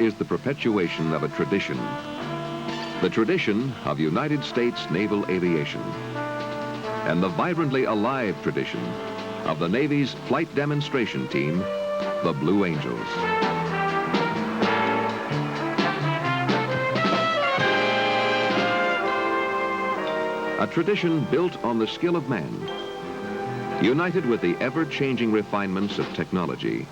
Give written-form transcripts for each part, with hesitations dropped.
is the perpetuation of a tradition. The tradition of United States naval aviation. And the vibrantly alive tradition of the Navy's flight demonstration team, the Blue Angels. A tradition built on the skill of man, united with the ever-changing refinements of technology,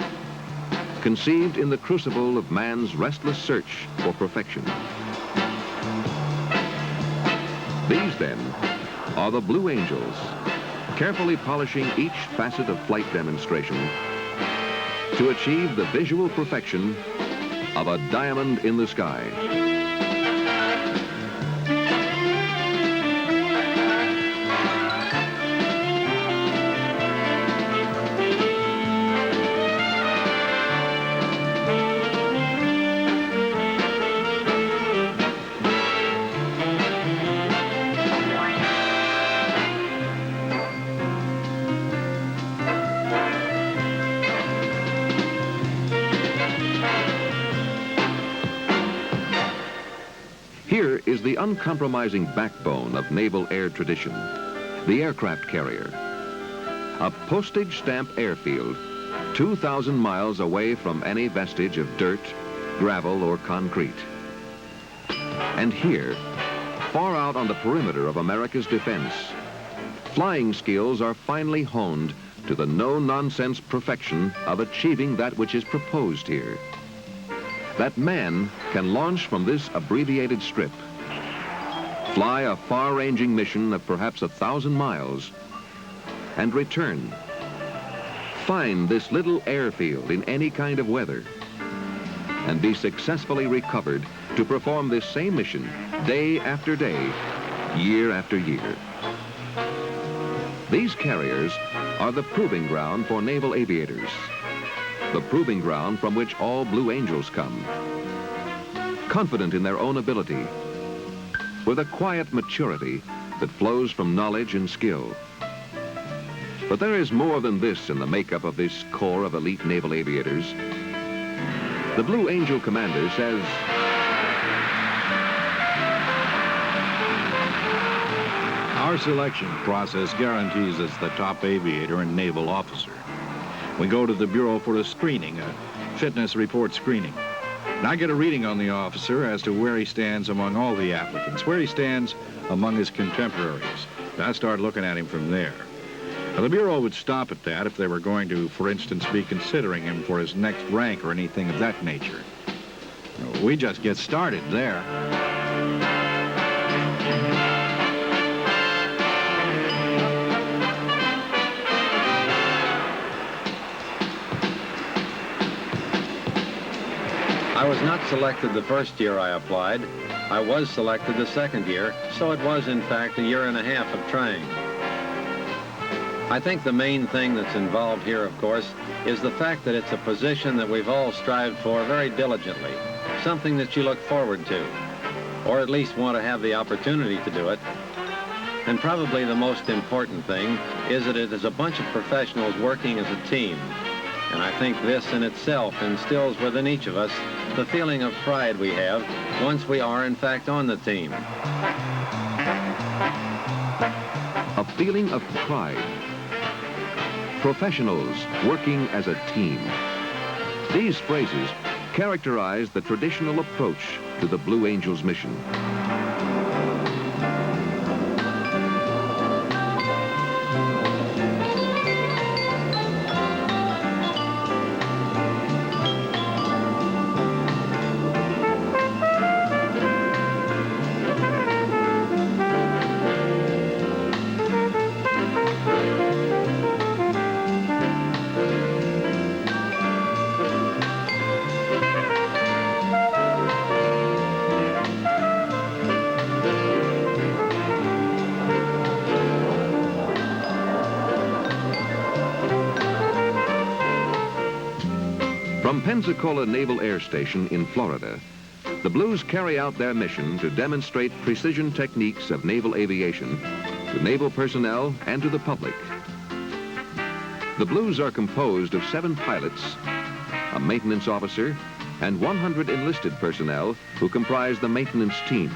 conceived in the crucible of man's restless search for perfection. These, then, are the Blue Angels, carefully polishing each facet of flight demonstration to achieve the visual perfection of a diamond in the sky. Here is the uncompromising backbone of naval air tradition, the aircraft carrier. A postage stamp airfield 2,000 miles away from any vestige of dirt, gravel, or concrete. And here, far out on the perimeter of America's defense, flying skills are finely honed to the no-nonsense perfection of achieving that which is proposed here. That man can launch from this abbreviated strip, fly a far-ranging mission of perhaps 1,000 miles, and return. Find this little airfield in any kind of weather, and be successfully recovered to perform this same mission day after day, year after year. These carriers are the proving ground for naval aviators. The proving ground from which all Blue Angels come. Confident in their own ability, with a quiet maturity that flows from knowledge and skill. But there is more than this in the makeup of this corps of elite naval aviators. The Blue Angel commander says, our selection process guarantees us the top aviator and naval officer. We go to the Bureau for a screening, a fitness report screening. And I get a reading on the officer as to where he stands among all the applicants, where he stands among his contemporaries. I start looking at him from there. Now, the Bureau would stop at that if they were going to, for instance, be considering him for his next rank or anything of that nature. We just get started there. I was not selected the first year I applied. I was selected the second year, so it was in fact a year and a half of training. I think the main thing that's involved here, of course, is the fact that it's a position that we've all strived for very diligently, something that you look forward to, or at least want to have the opportunity to do it. And probably the most important thing is that it is a bunch of professionals working as a team. And I think this in itself instills within each of us the feeling of pride we have once we are, in fact, on the team. a feeling of pride. Professionals working as a team. These phrases characterize the traditional approach to the Blue Angels mission. From Pensacola Naval Air Station in Florida, the Blues carry out their mission to demonstrate precision techniques of naval aviation to naval personnel and to the public. The Blues are composed of 7 pilots, a maintenance officer, and 100 enlisted personnel who comprise the maintenance team.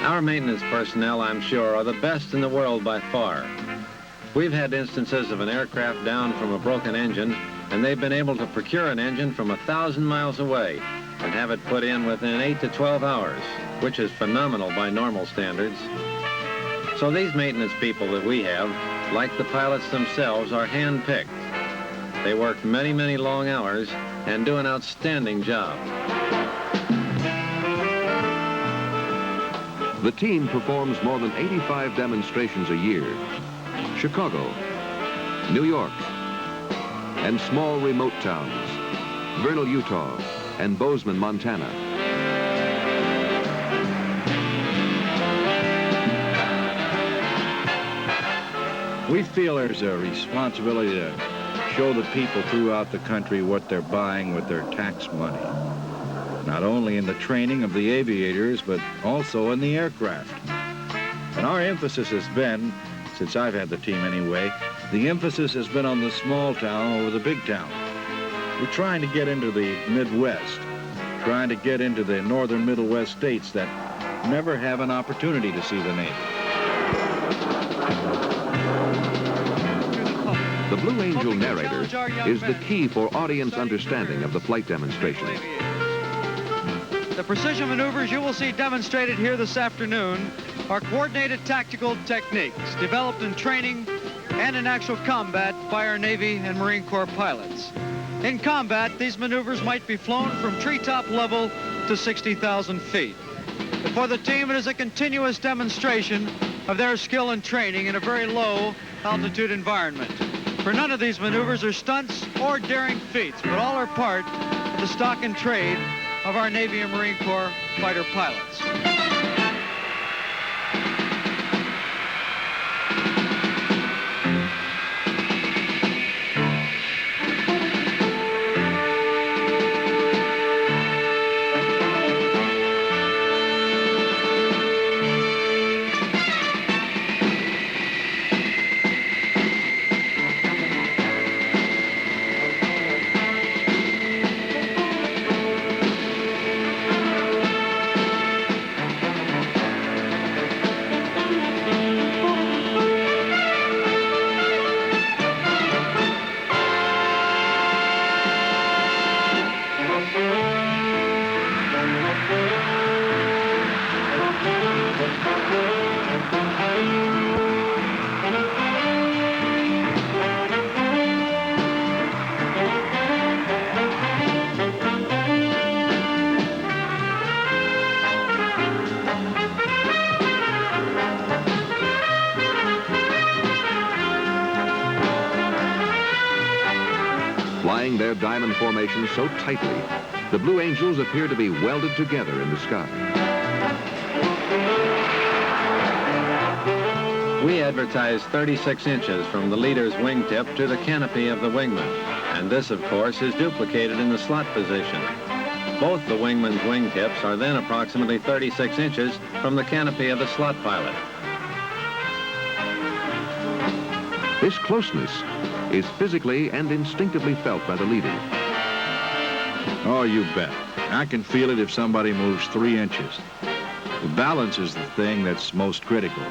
Our maintenance personnel, I'm sure, are the best in the world by far. We've had instances of an aircraft down from a broken engine, and they've been able to procure an engine from 1,000 miles away and have it put in within 8 to 12 hours, which is phenomenal by normal standards. So these maintenance people that we have, like the pilots themselves, are hand-picked. They work many, many long hours and do an outstanding job. The team performs more than 85 demonstrations a year. Chicago, New York, and small remote towns, Vernal, Utah, and Bozeman, Montana. We feel there's a responsibility to show the people throughout the country what they're buying with their tax money. Not only in the training of the aviators, but also in the aircraft. And our emphasis has been, since I've had the team anyway, the emphasis has been on the small town over the big town. We're trying to get into the Midwest, trying to get into the northern Middle West states that never have an opportunity to see the Navy. The Blue Angel narrator is the key for audience understanding of the flight demonstrations. The precision maneuvers you will see demonstrated here this afternoon are coordinated tactical techniques developed in training and in actual combat by our Navy and Marine Corps pilots. In combat, these maneuvers might be flown from treetop level to 60,000 feet. But for the team, it is a continuous demonstration of their skill and training in a very low altitude environment. For none of these maneuvers are stunts or daring feats, but all are part of the stock and trade of our Navy and Marine Corps fighter pilots. Flying their diamond formation so tightly, the Blue Angels appear to be welded together in the sky. We advertise 36 inches from the leader's wingtip to the canopy of the wingman, and this, of course, is duplicated in the slot position. Both the wingman's wingtips are then approximately 36 inches from the canopy of the slot pilot. This closeness is physically and instinctively felt by the leader. Oh, you bet. I can feel it if somebody moves 3 inches. The balance is the thing that's most critical.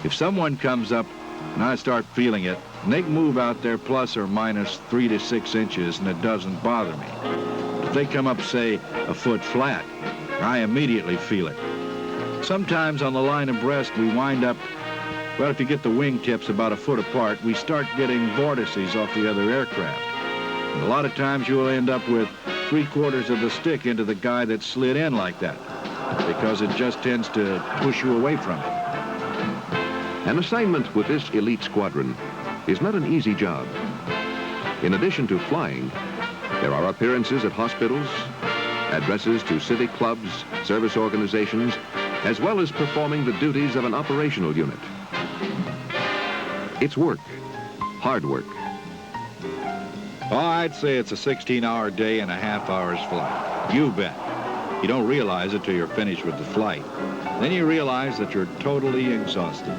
If someone comes up and I start feeling it, and they can move out there plus or minus 3 to 6 inches and it doesn't bother me. If they come up, say, a foot flat, I immediately feel it. Sometimes on the line abreast, we wind up, well, if you get the wingtips about a foot apart, we start getting vortices off the other aircraft. And a lot of times you'll end up with 3/4 of the stick into the guy that slid in like that, because it just tends to push you away from it. An assignment with this elite squadron is not an easy job. In addition to flying, there are appearances at hospitals, addresses to civic clubs, service organizations, as well as performing the duties of an operational unit. It's work, hard work. Oh, I'd say it's a 16-hour day and a half hour's flight. You bet. You don't realize it till you're finished with the flight. Then you realize that you're totally exhausted.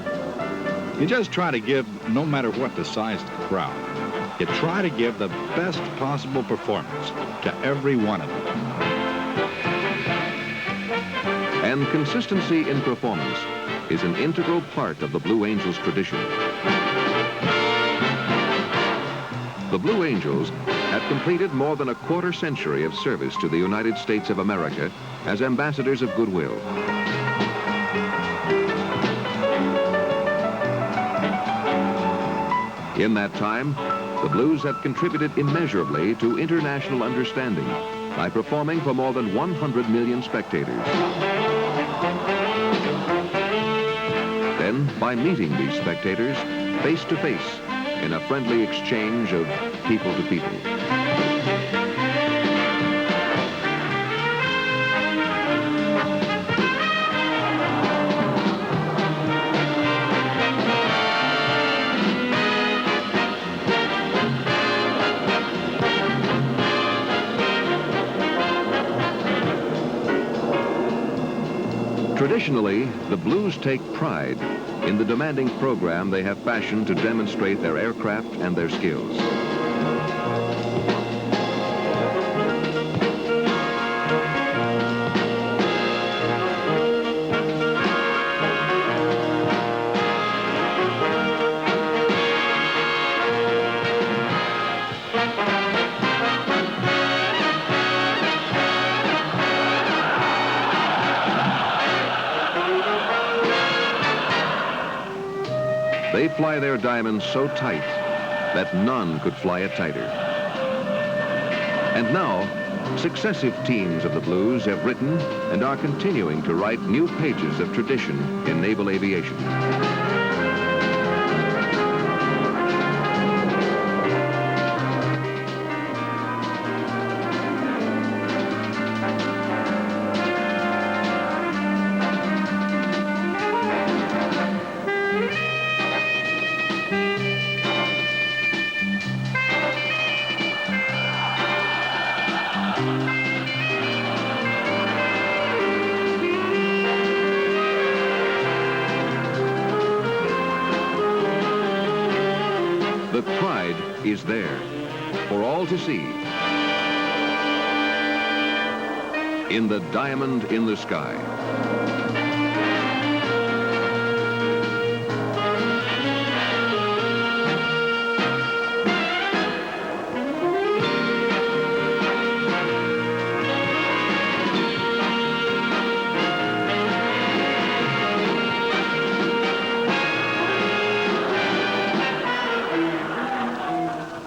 You just try to give, no matter what the size of the crowd, You try to give the best possible performance to every one of them. And consistency in performance is an integral part of the Blue Angels tradition. The Blue Angels have completed more than a quarter century of service to the United States of America as ambassadors of goodwill. In that time, the Blues have contributed immeasurably to international understanding by performing for more than 100 million spectators. Then, by meeting these spectators face to face in a friendly exchange of people to people. Traditionally, the Blues take pride in the demanding program they have fashioned to demonstrate their aircraft and their skills. They fly their Diamonds so tight that none could fly it tighter. And now, successive teams of the Blues have written and are continuing to write new pages of tradition in naval aviation. The pride is there for all to see in the Diamond in the Sky.